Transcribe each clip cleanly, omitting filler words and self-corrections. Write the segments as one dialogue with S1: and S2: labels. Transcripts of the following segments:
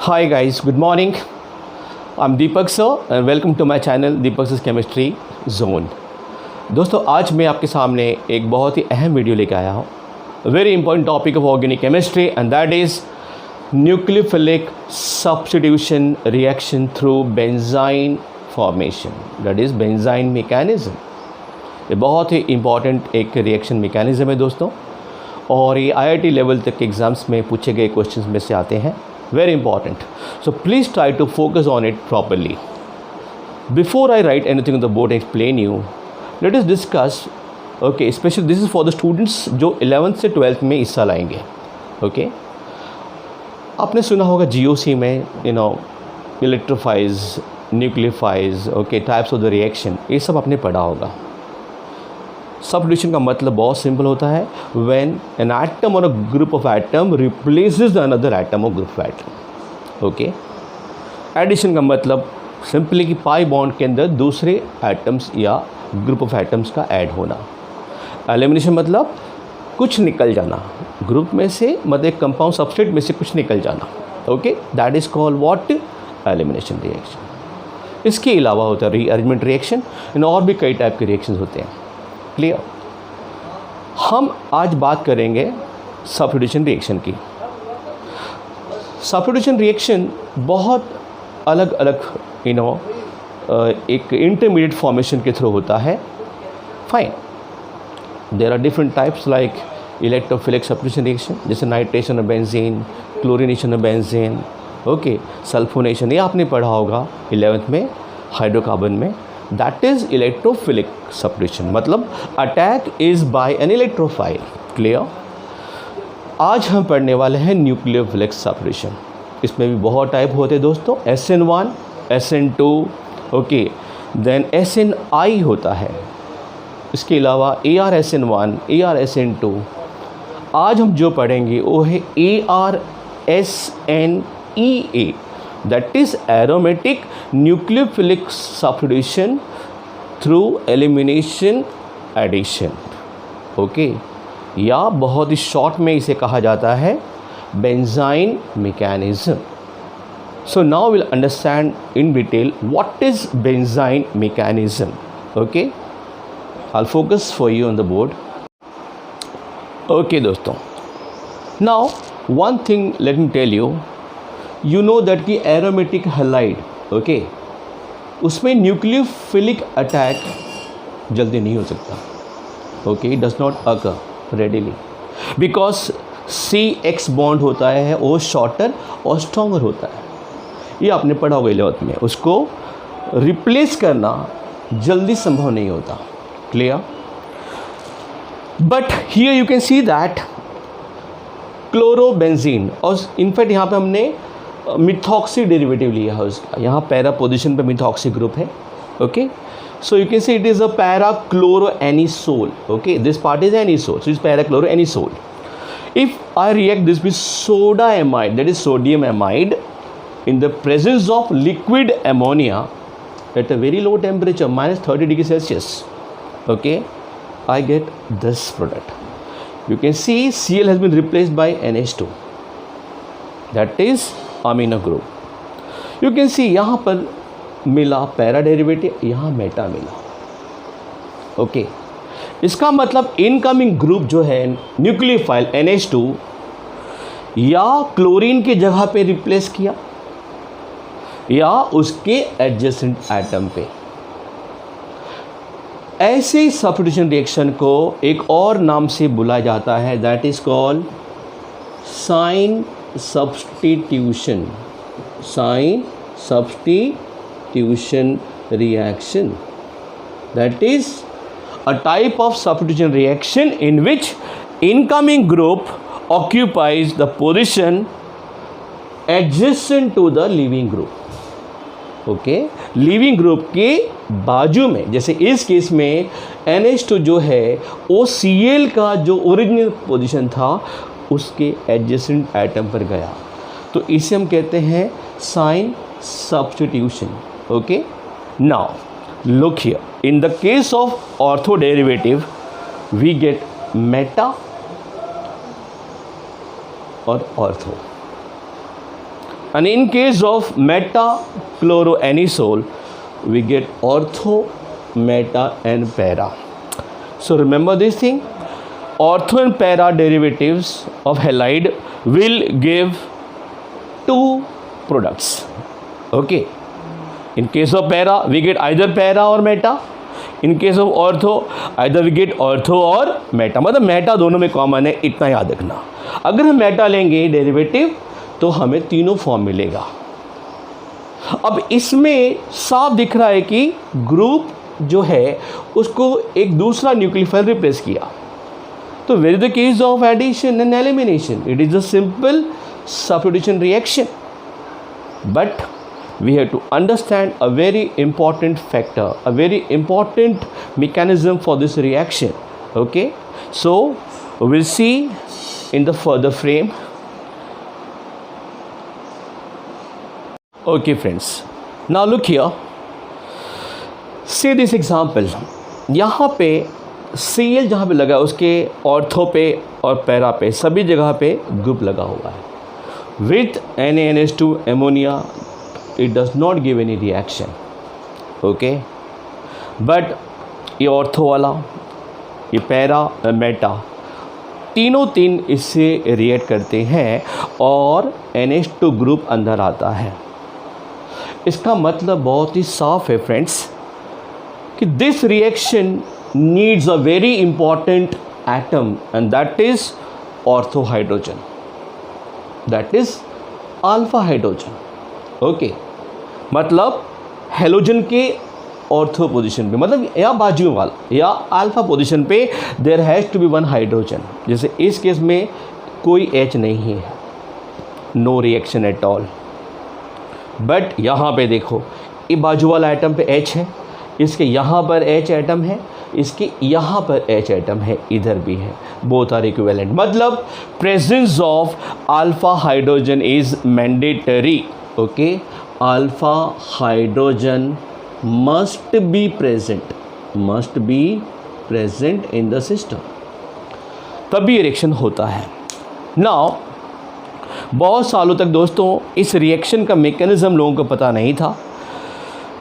S1: Hi guys, good morning. I'm Deepak sir and welcome to my channel Deepak's Chemistry Zone. दोस्तों आज मैं आपके सामने एक बहुत ही अहम वीडियो लेकर आया हूँ. Very important topic of organic chemistry and that is nucleophilic substitution reaction through benzene formation, that is benzyne mechanism. ये बहुत ही इंपॉर्टेंट एक रिएक्शन मैकेनिज्म है दोस्तों, और ये IIT लेवल तक के एग्ज़ाम्स में पूछे गए क्वेश्चंस में से आते हैं. Very important. So please try to focus on it properly. Before I write anything on the board and explain you, let us discuss. Okay, especially this is for the students जो 11th से 12th में हिस्सा लाएंगे. Okay. आपने सुना होगा GOC में electrophiles, nucleophiles, okay, types of the reaction, ये सब आपने पढ़ा होगा. Substitution का मतलब बहुत सिंपल होता है when an atom or a group of atom replaces another atom or group of atom. Okay. Addition का मतलब सिंपली कि पाई बॉन्ड के अंदर दूसरे एटम्स या ग्रुप ऑफ एटम्स का ऐड होना. एलिमिनेशन मतलब कुछ निकल जाना, ग्रुप में से मतलब एक कंपाउंड सबस्ट्रेट में से कुछ निकल जाना. Okay, that is called what, elimination reaction. इसके अलावा होता है रीअरेंजमेंट रिएक्शन, और भी कई टाइप के रिएक्शंस होते हैं. क्लियर. हम आज बात करेंगे सब्स्टिट्यूशन रिएक्शन की. सब्स्टिट्यूशन रिएक्शन बहुत अलग अलग एक इंटरमीडिएट फॉर्मेशन के थ्रू होता है. Fine. There are different types like electrophilic substitution reaction, जैसे nitration of benzene, chlorination of benzene, okay, sulphonation, ये आपने पढ़ा होगा 11th में हाइड्रोकार्बन में. दैट इज़ इलेक्ट्रोफिलिक सब्स्टिट्यूशन, मतलब attack is by an electrophile. Clear. आज हम पढ़ने वाले हैं न्यूक्लियोफिलिक सब्स्टिट्यूशन. इसमें भी बहुत टाइप होते हैं दोस्तों. SN1, SN2, okay, then SNI होता है. इसके अलावा ARSN1, ARSN2. आज हम जो पढ़ेंगे वो है ARSNEA, that is aromatic nucleophilic substitution through elimination addition. Okay, या बहुत ही शॉर्ट में इसे कहा जाता है benzyne mechanism. So now will understand in detail what is benzyne mechanism. Okay, I focus for you on the board. Okay दोस्तों, now one thing let me tell you. You know that कि aromatic halide, okay, उसमें nucleophilic attack जल्दी नहीं हो सकता. Okay, it does not occur readily because CX bond होता है वो शॉर्टर और स्ट्रॉन्गर होता है. ये आपने पढ़ा होगा 11th में. उसको रिप्लेस करना जल्दी संभव नहीं होता. Clear. But here you can see that chlorobenzene, और इनफैक्ट यहाँ पे हमने मिथॉक्सी डेरिवेटिव लिया है उसका. यहाँ पैरा पोजीशन पे मिथॉक्सी ग्रुप है. Okay, so you can see it is a para chloro anisole. Okay, this part is anisole, so is para chloro anisole. If I react this with soda amide, that is sodium amide, in the presence of liquid ammonia at a very low temperature -30°C, okay, I get this product. You can see Cl has been replaced by NH2, that is amino group. You can see यहाँ पर मिला para derivative, यहाँ Meta मिला. Okay, इसका मतलब incoming group जो है nucleophile NH2 या क्लोरीन की जगह पे रिप्लेस किया या उसके एडजेसेंट एटम पे. ऐसे सब्स्टिट्यूशन रिएक्शन को एक और नाम से बुलाया जाता है, that is called cine substitution. Cine substitution reaction, that is a type of substitution reaction in which incoming group occupies the position adjacent to the leaving group. Okay, leaving group के बाजू में, जैसे इस केस में NH2 जो है वो Cl का जो ओरिजिनल पोजीशन था उसके एडजेसेंट एटम पर गया, तो इसे हम कहते हैं cine substitution. Okay, now look here, in the case of ortho derivative we get meta और ortho. and in case of metachloroanisole we get ortho, meta and para. So remember this thing, ortho and para derivatives of halide will give two products. Okay, in case of para we get either para or meta, in case of ortho either we get ortho और meta, मतलब meta दोनों में common है, इतना याद रखना। अगर हम meta लेंगे डेरिवेटिव तो हमें तीनों फॉर्म मिलेगा। अब इसमें साफ दिख रहा है कि ग्रुप जो है उसको एक दूसरा न्यूक्लियोफाइल रिप्लेस किया। तो where is the case of addition and elimination, it is a simple substitution reaction, but we have to understand a very important factor, a very important mechanism for this reaction. Okay, so we'll see in the further frame. Okay friends, now look here, see this example. यहाँ पे Cl जहाँ पे लगा है उसके ortho पे और para पे सभी जगह पे ग्रुप लगा हुआ है। With NaNH2 ammonia it does not give any reaction, okay, but ये ऑर्थो वाला, ये पैरा, मेटा, तीनों तीन इससे रिएक्ट करते हैं और NH2 ग्रुप अंदर आता है। इसका मतलब बहुत ही साफ है फ्रेंड्स कि this reaction needs a very important atom and that is ortho hydrogen, that is alpha hydrogen. Okay, मतलब हेलोजन के ऑर्थो पोजीशन पे, मतलब या बाजू वाला या अल्फा पोजीशन पे there has to be one hydrogen. जैसे इस केस में कोई H नहीं है, no reaction at all, but यहाँ पे देखो ये बाजू वाला एटम पे H है, इसके यहाँ पर H एटम है, इसके यहाँ पर H एटम है, इधर भी है, बोथ आर इक्विवेलेंट। मतलब presence of alpha hydrogen is mandatory. Okay, alpha hydrogen must be present in the system, तभी रिएक्शन होता है। नाउ बहुत सालों तक दोस्तों इस रिएक्शन का मैकेनिज्म लोगों को पता नहीं था।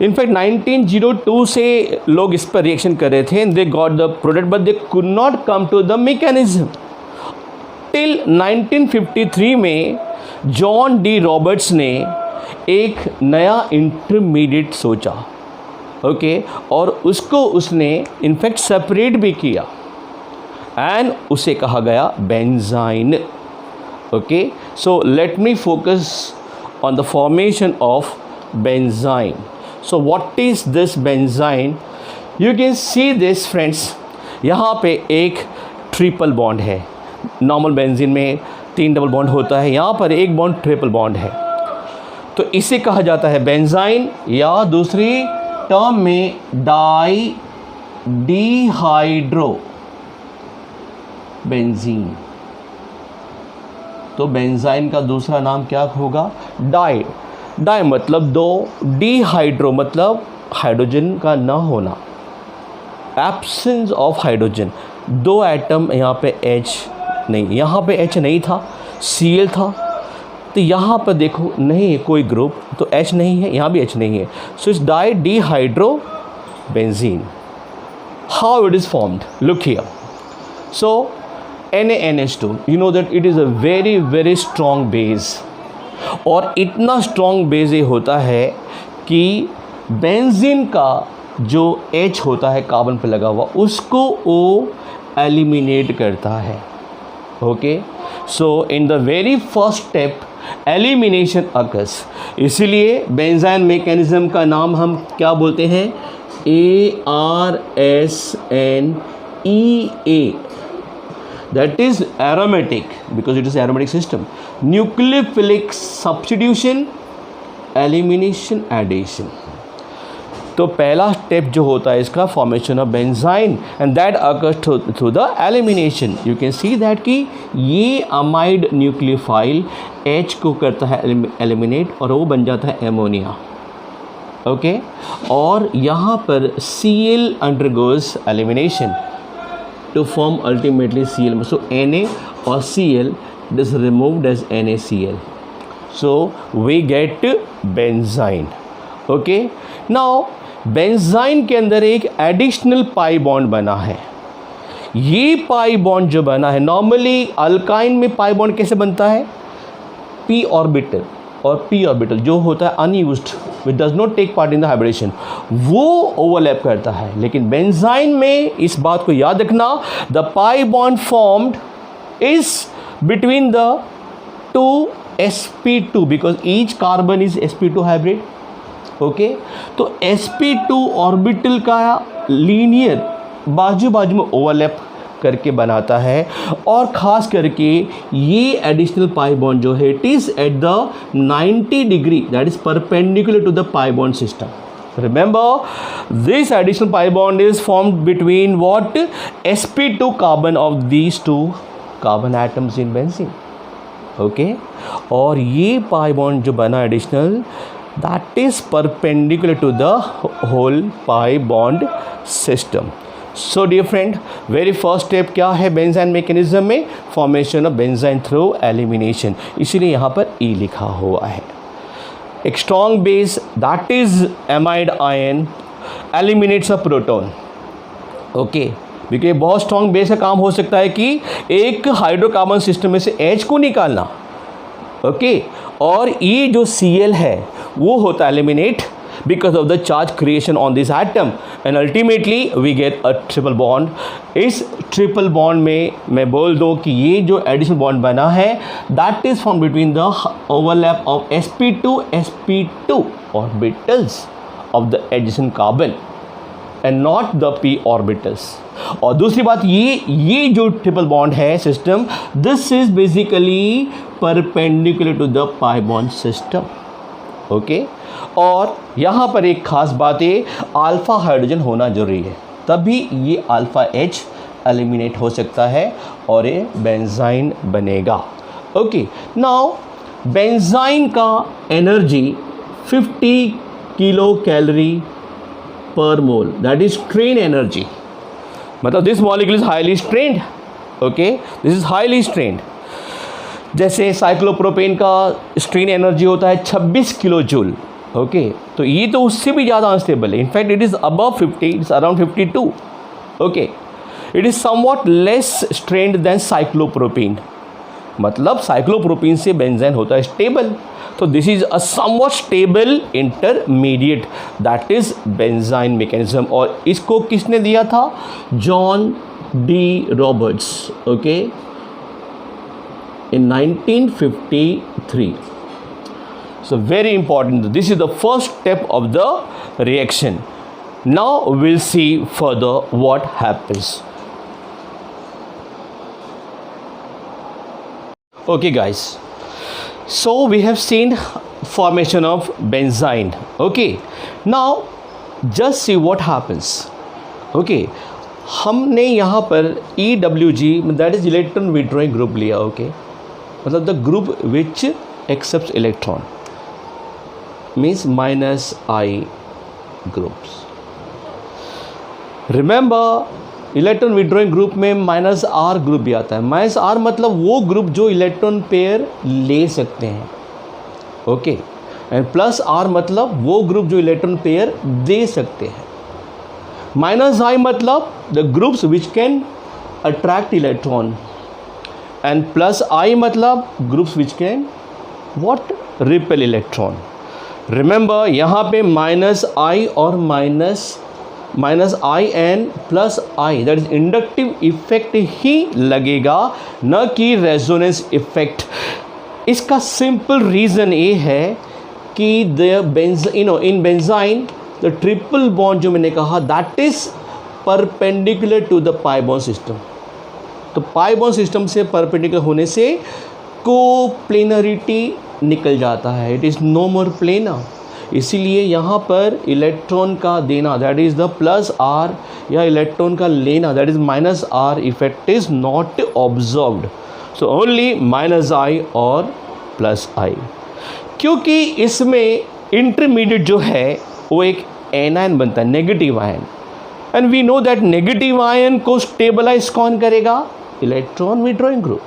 S1: इनफैक्ट 1902 से लोग इस पर रिएक्शन कर रहे थे, they got the product but they could not come to the mechanism till 1953 में जॉन डी रॉबर्ट्स ने एक नया इंटरमीडिएट सोचा। ओके, और उसको उसने इनफैक्ट सेपरेट भी किया एंड उसे कहा गया benzene. Okay, so let me focus on the formation of benzene. So what is this benzene? You can see this friends, यहाँ पे एक ट्रिपल बॉन्ड है। नॉर्मल बेंजीन में 3 डबल बॉन्ड होता है, यहाँ पर एक बॉन्ड ट्रिपल बॉन्ड है, तो इसे कहा जाता है बेंजाइन, या दूसरी टर्म में डाई डिहाइड्रो बेंजीन। तो बेंजाइन का दूसरा नाम क्या होगा? डाई। डाई मतलब दो, डिहाइड्रो मतलब हाइड्रोजन का ना होना, एब्सेंस ऑफ हाइड्रोजन। दो एटम, यहाँ पे H नहीं, यहाँ पे H नहीं था, Cl था, तो यहाँ पर देखो नहीं है कोई ग्रुप, तो H नहीं है, यहाँ भी H नहीं है, so it's di dehydro benzene. How it is formed? Look here, so NaNH2, you know that it is a very strong base, और इतना स्ट्रॉन्ग बेस ये होता है कि बेंजीन का जो H होता है कार्बन पर लगा हुआ, उसको वो एलिमिनेट करता है। Okay, so in the very first step elimination occurs, इसीलिए बेंजाइन मैकेनिज्म का नाम हम क्या बोलते हैं? ARSNEA, that is aromatic because it is aromatic system, nucleophilic substitution, elimination, addition। तो पहला स्टेप जो होता है इसका formation of benzene and that occurs through the elimination. You can see that कि ये अमाइड न्यूक्लियोफाइल H को करता है एलिमिनेट और वो बन जाता है एमोनिया। ओके, और यहाँ पर Cl undergoes elimination to form ultimately Cl. So Na or Cl is removed as NaCl. So we get benzene. Okay, now benzene के अंदर एक एडिशनल पाई बॉन्ड बना है. ये पाई बॉन्ड जो बना है, नॉर्मली अल्काइन में पाई बॉन्ड कैसे बनता है? p ऑर्बिटल और p ऑर्बिटल जो होता है unused, which does not take part in the hybridisation, वो ओवरलैप करता है. लेकिन बेंजाइन में इस बात को याद रखना, the pi bond formed is between the two sp2 because each carbon is sp2 hybrid. Okay, तो sp2 ऑर्बिटल का लीनियर बाजू बाजू में ओवरलैप करके बनाता है. और ख़ास करके ये एडिशनल पाई बॉन्ड जो है, it is at the 90 degree, that is perpendicular to the pi bond system. Remember, this additional pi bond is formed between what? sp2 carbon of these two carbon atoms in benzene. Okay, और ये pi bond जो बना additional, that is perpendicular to the whole pi bond system. So dear friend, very first step क्या है benzyne mechanism में? Formation of benzene through elimination. इसीलिए यहाँ पर E लिखा हुआ है. एक strong base that is amide ion eliminates a proton. Okay, क्योंकि बहुत स्ट्रॉन्ग बेस का काम हो सकता है कि एक हाइड्रोकार्बन सिस्टम में से H को निकालना. ओके, और E जो Cl है वो होता है eliminate because of the charge creation on this atom, and ultimately we get a triple bond. इस ट्रिपल बॉन्ड में मैं बोल दूँ कि ये जो एडिशनल बॉन्ड बना है, that is formed between the overlap of sp2 orbitals of the adjacent carbon and not the p orbitals. और दूसरी बात, ये जो ट्रिपल बॉन्ड है system, this is basically perpendicular to the pi bond system. Okay, और यहाँ पर एक ख़ास बात है, अल्फ़ा हाइड्रोजन होना ज़रूरी है, तभी ये अल्फ़ा H एलिमिनेट हो सकता है और ये बेंजाइन बनेगा. ओके, नाउ बेंजाइन का एनर्जी 50 किलो कैलोरी पर मोल, दैट इज स्ट्रेन एनर्जी. मतलब this molecule is highly strained. Okay, this is highly strained. जैसे साइक्लोप्रोपेन का स्ट्रेन एनर्जी होता है 26 किलो जूल. ओके, तो ये तो उससे भी ज़्यादा अनस्टेबल है. In fact it is above 50, it's around 52. Okay, it is somewhat less strained than cyclopropane. मतलब साइक्लोप्रोपेन से बेंजाइन होता है स्टेबल. तो this is a somewhat stable intermediate, that is benzyne mechanism. और इसको किसने दिया था? John D Roberts. Okay, in 1953. So very important, this is the first step of the reaction. Now we'll see further what happens. Okay guys, so we have seen formation of benzene. Okay, now just see what happens. Okay, हमने यहाँ पर EWG, that is electron withdrawing group लिया. Okay, मतलब the group which accept electron means -I groups. Remember, electron withdrawing group में -R group भी आता है. -R मतलब वो ग्रुप जो इलेक्ट्रॉन पेयर ले सकते हैं. ओके, एंड +R मतलब वो ग्रुप जो इलेक्ट्रॉन पेयर दे सकते हैं. -I मतलब the groups which can attract electron, and +I मतलब groups which can what? Repel electron. Remember, यहाँ पे -I और -I and +I, that is inductive effect ही लगेगा, न कि रेजोनेंस इफेक्ट. इसका सिंपल रीज़न ये है कि in benzyne the triple bond जो मैंने कहा, that is perpendicular to the pi bond system. तो पाई बॉन्ड सिस्टम से परपेंडिकुलर होने से कोप्लेनरिटी निकल जाता है, it is no more planar. इसीलिए यहाँ पर इलेक्ट्रॉन का देना, दैट इज़ द +R, या इलेक्ट्रॉन का लेना, that is -R effect is not observed. So only -I और +I. क्योंकि इसमें इंटरमीडिएट जो है वो एक एनायन बनता है, negative ion, and we know that negative ion को स्टेबलाइज कौन करेगा? Electron withdrawing group.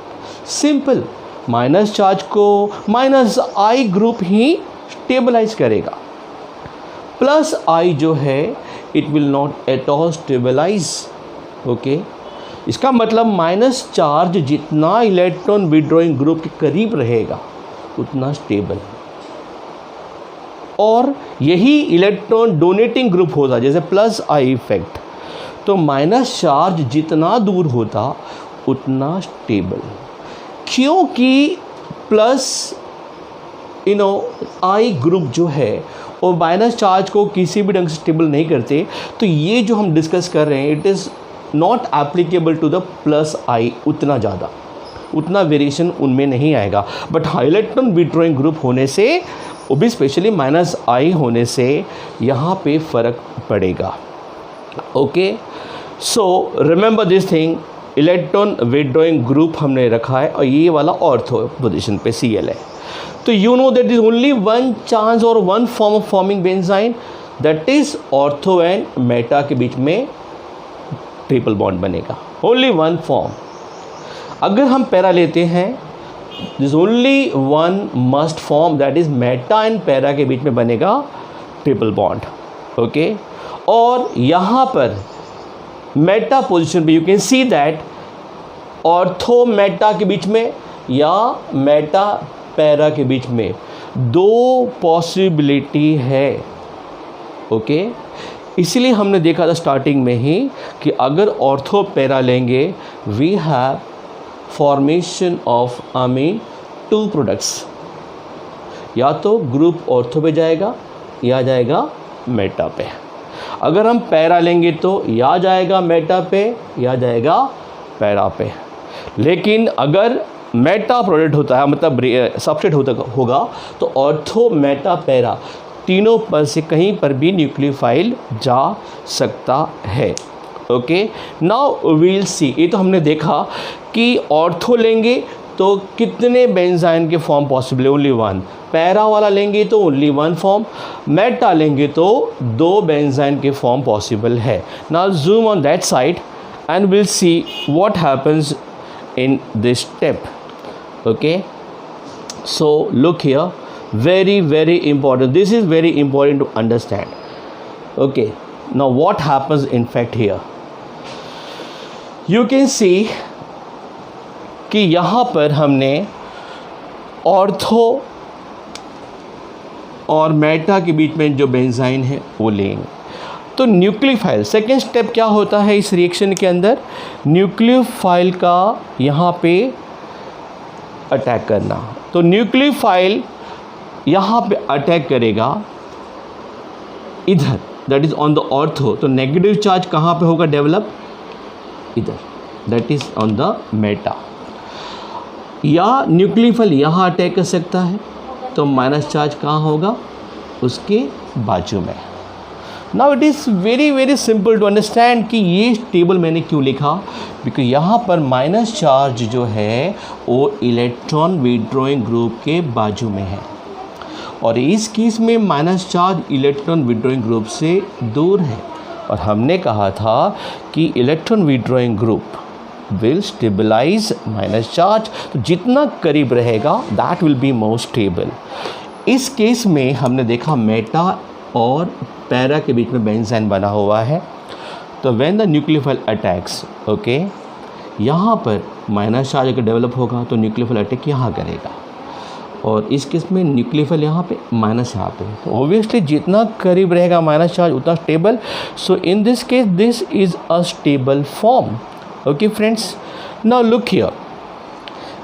S1: Simple, minus charge को माइनस आई ग्रुप ही स्टेबलाइज करेगा। प्लस आई जो है it will not at all stabilise. Okay, इसका मतलब माइनस चार्ज जितना इलेक्ट्रॉन विड्रॉइंग ग्रुप के करीब रहेगा उतना स्टेबल, और यही इलेक्ट्रॉन डोनेटिंग ग्रुप होता जैसे प्लस आई इफेक्ट, तो माइनस चार्ज जितना दूर होता उतना स्टेबल। क्योंकि प्लस आई ग्रुप जो है और माइनस चार्ज को किसी भी ढंग से स्टेबल नहीं करते, तो ये जो हम डिस्कस कर रहे हैं it is not applicable to the plus I. उतना ज़्यादा उतना वेरिएशन उनमें नहीं आएगा। बट हाँ, इलेक्ट्रॉन विड्रॉइंग ग्रुप होने से, वो भी स्पेशली माइनस आई होने से, यहाँ पे फ़र्क पड़ेगा। Okay, so remember this thing, electron withdrawing group हमने रखा है और ये वाला ऑर्थो पोजीशन पे Cl है। तो you know that is only one chance और one form of forming benzyne, that is ortho and meta के बीच में ट्रिपल बॉन्ड बनेगा। Only one form. अगर हम पैरा लेते हैं, this only one must form, that is meta and para के बीच में बनेगा ट्रिपल बॉन्ड। ओके, और यहाँ पर मेटा पोजीशन पे you can see that ortho Meta के बीच में या मेटा पैरा के बीच में दो पॉसिबिलिटी है। ओके, इसलिए हमने देखा था स्टार्टिंग में ही कि अगर ऑर्थो पैरा लेंगे we have formation of amine two products, या तो ग्रुप ऑर्थो पे जाएगा या जाएगा मेटा पे। अगर हम पैरा लेंगे तो या जाएगा मेटा पे या जाएगा पैरा पे। लेकिन अगर मेटा प्रोडक्ट होता है, मतलब सबस्ट्रेट होगा, तो ऑर्थो मेटा पैरा तीनों पर से कहीं पर भी न्यूक्लियोफाइल जा सकता है। ओके, नाउ वील सी। ये तो हमने देखा कि ऑर्थो लेंगे तो कितने बेंजाइन के फॉर्म पॉसिबल है, ओनली वन। पैरा वाला लेंगे तो ओनली वन फॉर्म, मेटा लेंगे तो दो बेंजाइन के फॉर्म पॉसिबल है। Now zoom on that side and will see what happens in this step. Okay, so look here, very important, this is very important to understand. Okay, now what happens in fact here, you can see कि यहाँ पर हमने ortho और Meta के बीच में जो benzene है वो लेंगे। तो न्यूक्लियोफाइल, सेकेंड स्टेप क्या होता है इस रिएक्शन के अंदर, न्यूक्लियोफाइल का यहाँ पे अटैक करना। तो न्यूक्लियोफाइल यहाँ पे अटैक करेगा इधर, that is on the ortho. तो नेगेटिव चार्ज कहाँ पे होगा डेवलप, इधर, that is on the Meta. या न्यूक्लियोफाइल यहाँ अटैक कर सकता है, तो माइनस चार्ज कहाँ होगा, उसके बाजू में। Now it is very simple to understand कि ये टेबल मैंने क्यों लिखा, बिकॉज यहाँ पर माइनस चार्ज जो है वो इलेक्ट्रॉन विड्रॉइंग ग्रुप के बाजू में है, और इस केस में minus charge electron withdrawing group से दूर है। और हमने कहा था कि electron withdrawing group will stabilise minus charge, तो जितना करीब रहेगा that will be more stable. इस केस में हमने देखा मेटा और पैरा के बीच में बेंजाइन बना हुआ है, तो when the nucleophile attacks, okay, यहाँ पर माइनस चार्ज अगर डेवलप होगा तो न्यूक्लियोफाइल अटैक यहाँ करेगा, और इस केस में न्यूक्लियोफाइल यहाँ पे माइनस यहाँ पे, तो ऑब्वियसली जितना करीब रहेगा माइनस चार्ज उतना stable. So in this case this is a stable form. Okay friends, now look here,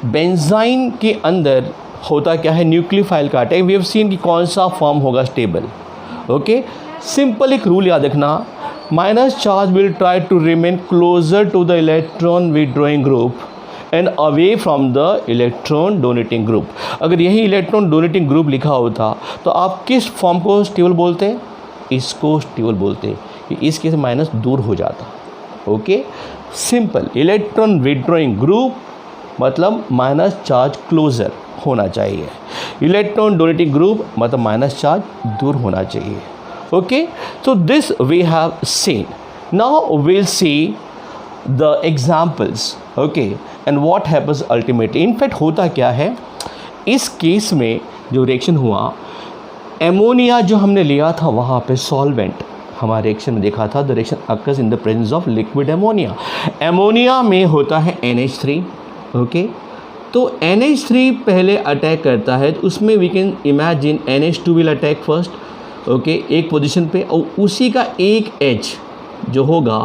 S1: benzene के अंदर होता क्या है, न्यूक्लियोफाइल का अटैक। वी हैव सीन कि कौन सा फॉर्म होगा स्टेबल। ओके, सिंपल एक रूल याद रखना, minus charge will try to remain closer to the electron withdrawing group and away from the electron donating group. अगर यही इलेक्ट्रॉन डोनेटिंग ग्रुप लिखा होता तो आप किस फॉर्म को स्टेबल बोलते हैं, इसको स्टेबल बोलते हैं। इस केस माइनस दूर हो जाता। Okay, simple, electron withdrawing group मतलब माइनस चार्ज क्लोजर होना चाहिए, इलेक्ट्रॉन डोनेटिंग ग्रुप मतलब माइनस चार्ज दूर होना चाहिए। Okay, so this we have seen. Now we'll see the examples, okay, and what happens ultimately. In fact होता क्या है इस केस में, जो रिएक्शन हुआ, एमोनिया जो हमने लिया था वहाँ पे सॉल्वेंट, हमारे रिएक्शन में देखा था the reaction occurs in the presence of liquid ammonia. Ammonia में होता है NH3, ओके. तो NH3 पहले अटैक करता है, तो उसमें we can imagine NH2 will attack first, okay, एक पोजीशन पे, और उसी का एक H जो होगा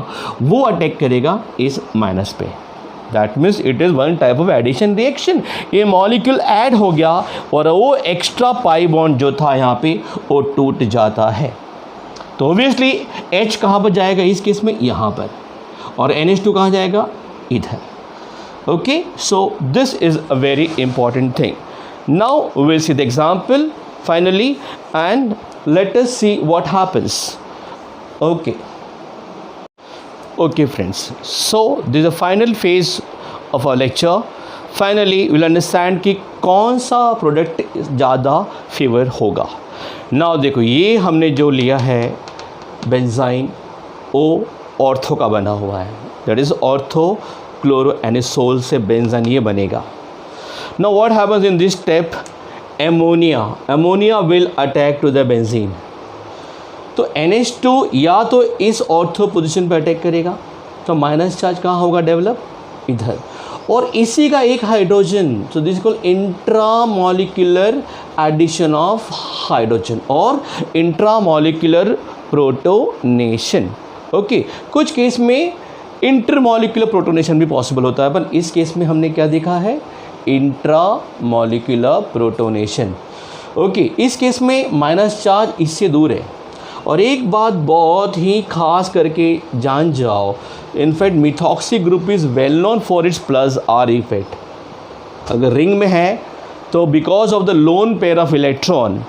S1: वो अटैक करेगा इस माइनस पे. That means it is one type of addition reaction. ये मॉलिक्यूल ऐड हो गया और वो एक्स्ट्रा पाई बॉन्ड जो था यहाँ पे वो टूट जाता है. तो ऑब्वियसली H कहाँ पर जाएगा इस केस में, यहाँ पर, और NH2 कहाँ जाएगा, इधर. Okay, so this is a very important thing. Now we will see the example finally and let us see what happens. Okay friends, so this is the final phase of our lecture. Finally we'll understand कि कौन सा product ज़्यादा favour होगा. Now देखो, ये हमने जो लिया है बेंजाइन, वो ऑर्थो का बना हुआ है, दैट इज़ ऑर्थो क्लोरोएनिसोल से बेंजाइन ये बनेगा. Now what happens in this step, ammonia will attack to the benzene. तो NH2 या तो इस ऑर्थो पोजीशन पर अटैक करेगा, तो माइनस चार्ज कहाँ होगा डेवलप, इधर, और इसी का एक हाइड्रोजन, तो this called intramolecular addition of hydrogen और इंट्रामॉलिक्यूलर प्रोटोनेशन. ओके, कुछ केस में इंटरमॉलिक्यूलर प्रोटोनेशन भी पॉसिबल होता है, पर इस केस में हमने क्या देखा है, इंट्रामॉलिक्यूलर प्रोटोनेशन. ओके, इस केस में माइनस चार्ज इससे दूर है. और एक बात बहुत ही खास करके जान जाओ, in fact methoxy group is well known for its plus R effect. अगर रिंग में है तो because of the lone pair of electron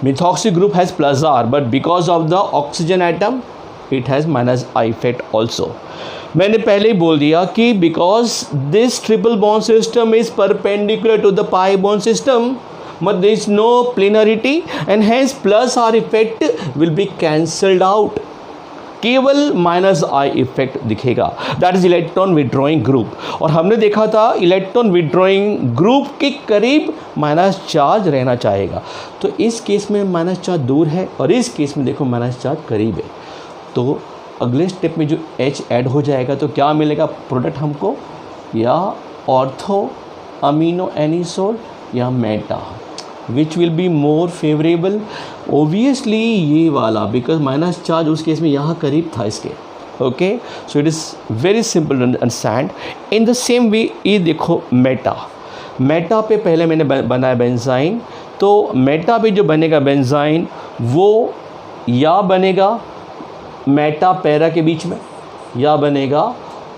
S1: methoxy group has plus R, but because of the oxygen atom it has minus I effect also. मैंने पहले ही बोल दिया कि because this triple bond system is perpendicular to the pi bond system, but there is no planarity and hence plus R effect will be cancelled out. केवल minus I effect दिखेगा, that is electron withdrawing group. और हमने देखा था electron withdrawing group के करीब minus charge रहना चाहेगा. तो इस केस में माइनस चार्ज दूर है और इस केस में देखो माइनस चार्ज करीब है. तो अगले स्टेप में जो H ऐड हो जाएगा तो क्या मिलेगा प्रोडक्ट हमको, या ऑर्थो अमीनो एनिसोल या meta, which will be more favourable. Obviously ये वाला, बिकॉज माइनस चार्ज उस केस में यहाँ करीब था इसके. Okay, so it is very simple to understand. In the same way ये देखो मेटा पे पहले मैंने बनाया बेंजाइन, तो मेटा पे जो बनेगा बेंजाइन वो या बनेगा मेटा पैरा के बीच में या बनेगा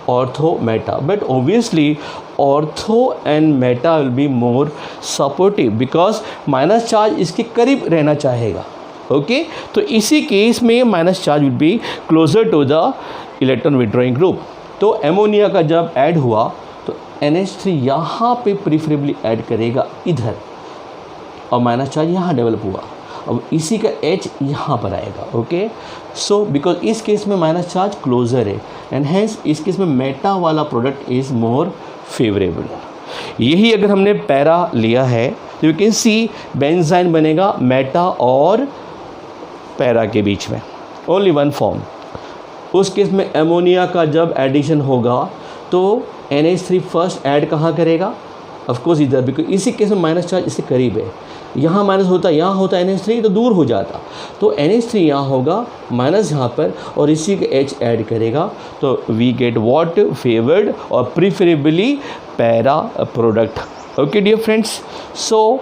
S1: ortho meta. But obviously ortho and meta will be more supportive because minus charge इसके करीब रहना चाहेगा. ओके, तो इसी केस में minus charge will be closer to the electron withdrawing group. तो एमोनिया का जब ऐड हुआ तो NH3 यहाँ पे प्रीफरेबली ऐड करेगा इधर, और माइनस चार्ज यहाँ डेवलप हुआ, अब इसी का H यहाँ पर आएगा. ओके, सो बिकॉज इस केस में माइनस चार्ज क्लोजर है एंड हेंस इस केस में मेटा वाला प्रोडक्ट इज़ मोर फेवरेबल. यही अगर हमने पैरा लिया है तो यू कैन सी बेंजाइन बनेगा मेटा और पैरा के बीच में, ओनली वन फॉर्म. उस केस में एमोनिया का जब एडिशन होगा तो NH3 फर्स्ट ऐड कहाँ करेगा, ऑफ कोर्स इधर, बिकॉज इसी केस में माइनस चार्ज इससे करीब है. यहाँ माइनस होता, यहाँ होता NH3 तो दूर हो जाता, तो NH3 यहाँ होगा माइनस यहाँ पर और इसी के H ऐड करेगा. तो वी गेट वॉट, फेवर्ड और preferably para product. Okay dear friends, so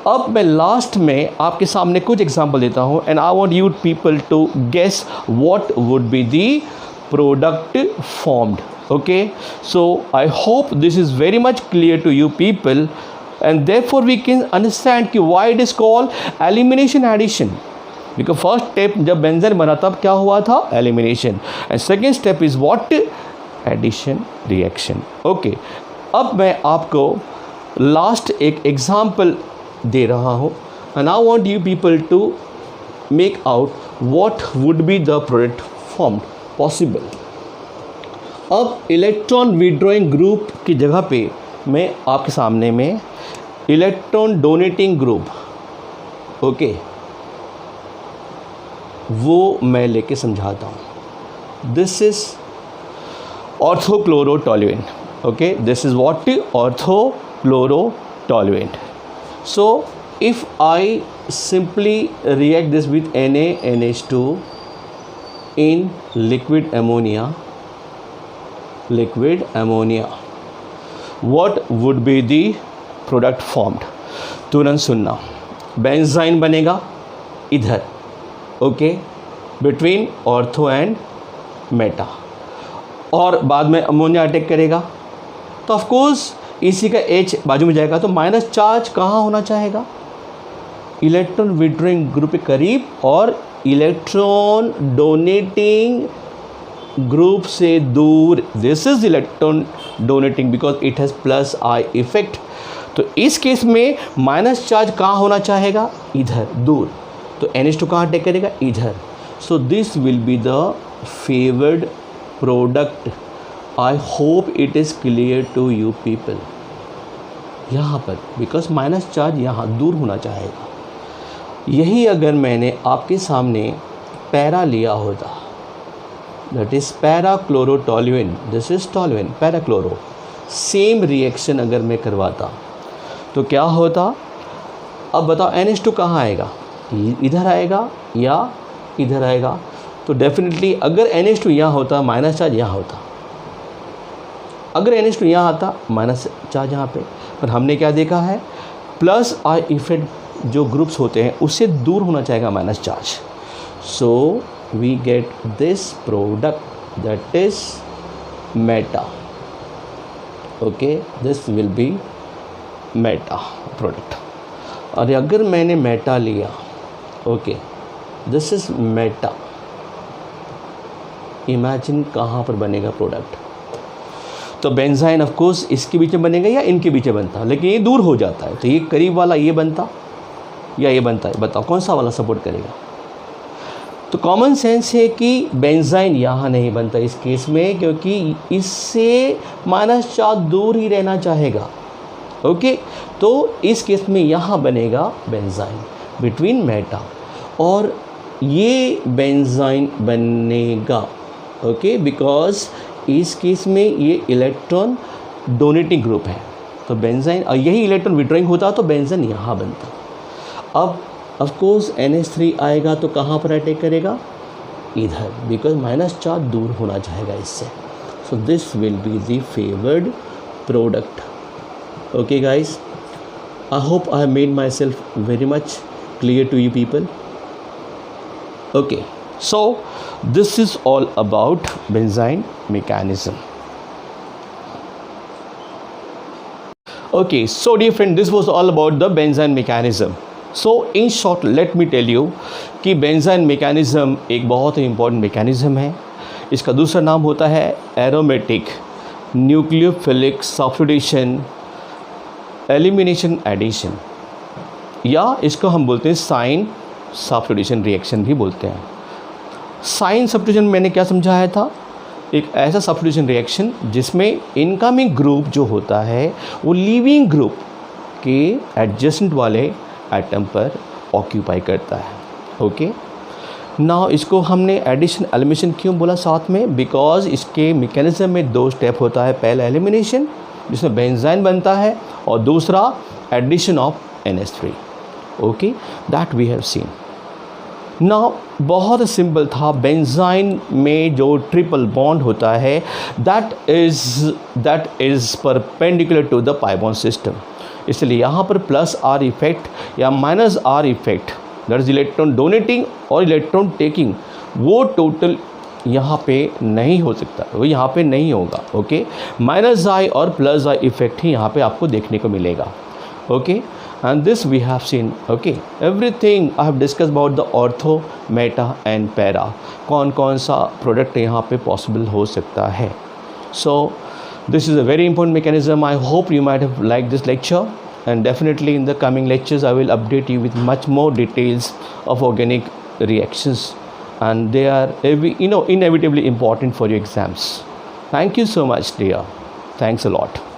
S1: अब मैं लास्ट में आपके सामने कुछ एग्जांपल देता हूँ and I want you people to guess what would be the product formed. Okay, so I hope this is very much clear to you people, and therefore we can understand कि why it is called elimination addition. Because first step जब benzene बना तब क्या हुआ था, elimination, and second step is what, addition reaction. Okay, अब मैं आपको लास्ट एक एग्जाम्पल दे रहा हूँ and I want you people to make out what would be the product formed possible. अब इलेक्ट्रॉन विड्रॉइंग ग्रुप की जगह पे मैं आपके सामने में इलेक्ट्रॉन डोनेटिंग ग्रुप, ओके, वो मैं लेके समझाता हूँ. This is orthochlorotoluene. Okay, this is what orthochlorotoluene. So if I simply react this with NaNH2 in liquid ammonia, what would be the product formed? तुरंत सुनना. बेंजाइन बनेगा इधर, okay, between ortho and Meta, और बाद में ammonia attack करेगा तो of course इसी का H बाजू में जाएगा, तो माइनस चार्ज कहाँ होना चाहेगा? इलेक्ट्रॉन विड्रॉइंग ग्रुप के करीब और इलेक्ट्रॉन डोनेटिंग ग्रुप से दूर. This is electron donating because it has plus I effect. तो इस केस में माइनस चार्ज कहाँ होना चाहेगा? इधर, दूर. तो NH2 कहाँ अटैक करेगा? इधर. So this will be the favoured product. I hope it is clear to you people. यहाँ पर बिकॉज माइनस चार्ज यहाँ दूर होना चाहेगा. यही अगर मैंने आपके सामने पैरा लिया होता, that is para chlorotoluene, this is toluene, para chloro, same reaction अगर मैं करवाता तो क्या होता? अब बताओ NH2 कहाँ आएगा? इधर आएगा या इधर आएगा? तो डेफिनेटली अगर NH2 यहाँ होता माइनस चार्ज यहाँ होता, अगर NH2 यहाँ आता माइनस चार्ज यहाँ पे. पर हमने क्या देखा है? प्लस आई इफेक्ट जो ग्रुप्स होते हैं उससे दूर होना चाहिए minus charge. So we get this product that is meta. Okay, this will be meta product. और अगर मैंने मेटा लिया, okay, this is meta, imagine कहाँ पर बनेगा प्रोडक्ट? तो बेंजाइन ऑफ कोर्स इसके बीच में बनेगा या इनके बीच में बनता, लेकिन ये दूर हो जाता है. तो ये करीब वाला ये बनता या ये बनता है? बताओ कौन सा वाला सपोर्ट करेगा? तो कॉमन सेंस है कि बेंजाइन यहाँ नहीं बनता इस केस में, क्योंकि इससे माइनस चार्ज दूर ही रहना चाहेगा. ओके, तो इस केस में यहाँ बनेगा बेंजाइन बिटवीन मेटा, और ये बेंजाइन बनेगा. ओके, बिकॉज इस केस में ये इलेक्ट्रॉन डोनेटिंग ग्रुप है. तो बेंजाइन, और यही इलेक्ट्रॉन विड्रॉइंग होता तो बेंजाइन यहाँ बनता. अब ऑफ कोर्स NH3 आएगा तो कहाँ पर अटैक करेगा? इधर, बिकॉज माइनस चार्ज दूर होना चाहेगा इससे. So this will be the favoured product. Okay guys, I hope I have made myself very much clear to you people. Okay, so this is all about benzene mechanism. Okay, so dear friend, this was all about the benzene mechanism. So in short, let me tell you कि benzene mechanism एक बहुत ही important mechanism है. इसका दूसरा नाम होता है aromatic nucleophilic substitution elimination addition, या इसको हम बोलते हैं साइन सब्स्टिट्यूशन रिएक्शन भी बोलते हैं. साइन सब्स्टिट्यूशन मैंने क्या समझाया था? एक ऐसा सब्स्टिट्यूशन रिएक्शन जिसमें इनकमिंग ग्रुप जो होता है वो लीविंग ग्रुप के एडजेसेंट वाले एटम पर ऑक्यूपाई करता है. ओके, नाउ इसको हमने एडिशन एलिमिनेशन क्यों बोला साथ में? बिकॉज इसके मैकेनिज्म में दो स्टेप होता है. पहला एलिमिनेशन जिसमें बेंजाइन बनता है, और दूसरा addition of NH3. Okay, that we have seen. Now बहुत सिंपल था. बेंजाइन में जो ट्रिपल बॉन्ड होता है that is perpendicular to the pi bond system. इसलिए यहाँ पर प्लस R इफेक्ट या minus R effect, that is electron donating और इलेक्ट्रॉन टेकिंग, वो टोटल यहाँ पे नहीं हो सकता, वो यहाँ पे नहीं होगा. ओके, माइनस I और प्लस I इफेक्ट ही यहाँ पे आपको देखने को मिलेगा. Okay, and this we have seen. Okay, everything I have discussed about the ortho, meta and para. कौन सा प्रोडक्ट यहाँ पे पॉसिबल हो सकता है. So this is a very important mechanism. I hope you might have liked this lecture, and definitely in the coming lectures I will update you with much more details of organic reactions, and they are inevitably important for your exams. Thank you so much, dear. Thanks a lot.